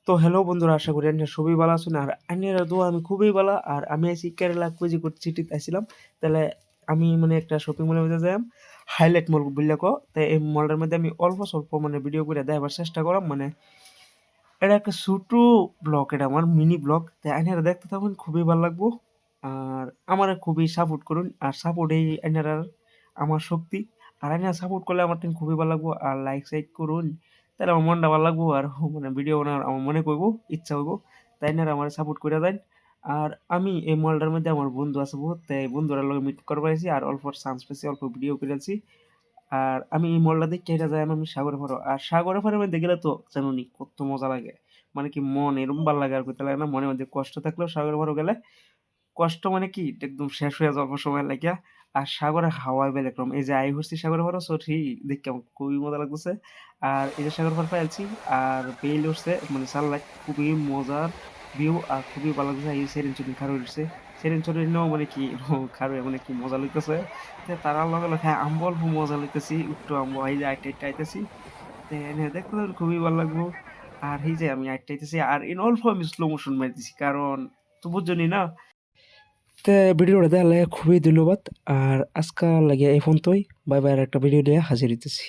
তো হ্যালো বন্ধুরা, আশা করি আপনারা সবই ভালো আছেন। আর আপনারা দোয়া আমি খুবই ভালো। আর আমি আইছি কেরালা কুইজি করতে চিটিত আইছিলাম। তাহলে আমি মানে একটা শপিং মলের মধ্যে যাইলাম, হাইলাইট মল বললে ক। তাই এই মলটার মধ্যে আমি অল্প স্বল্প মানে ভিডিও করে দেখাবার চেষ্টা করলাম। মানে এটা একটা ছোটো ব্লগ, এটা আমার মিনি ব্লগ। তাই আপনারা দেখতে থাকুন, খুবই ভালো লাগবো। আর আমারে খুবই সাপোর্ট করুন। আর সাপোর্ট এই আপনারা আমার শক্তি। আর আপনারা সাপোর্ট করলে আমার টেন খুবই ভালো লাগবো। আর লাইক সাইক করুন, তাহলে আমার মনটা ভালো লাগবো। আর মানে ভিডিও বানানোর আমার মনে করবো, ইচ্ছা হইব। তাই আপনারা আমার সাপোর্ট করে দেন। আর আমি এই মলটার মধ্যে আমার বন্ধু আছে বহুত, তাই বন্ধুরা লগে মিট করবার আইছি। আর অল্প চান্স পেয়েছি, অল্প ভিডিও করেছি। আর আমি এই মলটা দেখে এটা যাই আমি সাগরে পাড়ো। আর সাগরে পাড়ের মধ্যে গেলে তো জানুনি কত মজা লাগে। মানে কি মন এরম ভালো লাগে আর কইতে লাগে না। মনের মধ্যে কষ্ট থাকলেও সাগরে পাড়ো গেলে কষ্ট মানে কি একদম শেষ হয়ে যায় অল্প সময় লাগিয়া। আর সাগরের হাওয়াই ব্যতিক্রম। এই যে আই ঘুরছি সাগরে পাড়ো, সো ঠিক দেখে আমার খুবই মজা লাগতেছে। আর এই যে সাগর পাড় পাইছি আর বেইল উঠছে মানে সানলাইট, খুবই মজার ভিউ। আর খুবই ভালো লাগছে। এই সেরিন চুরিন খারো উঠছে, সেরিন চুরিন মানে কি খারো মানে কি মজা লাগতেছে। তারার লগে লগে হ্যাঁ আম্বু অল্প মজা লইতেছি, একটু আম্বু এই যে আইটা আইটা আইতেছি। তে এনে দেখতে তো খুবই ভালো লাগবো। আর এই যে আমি আইটা আইতেছি আর ইন অল্প আমি স্লো মোশন মারতেছি, কারণ তো বুঝছনি না। তে ভিডিওটা দেখার লাগে খুবই ধন্যবাদ। আর আজকাল লাগে এই পর্যন্তই। বাই বাই, আর একটা ভিডিও নিয়ে হাজির হইতেছি।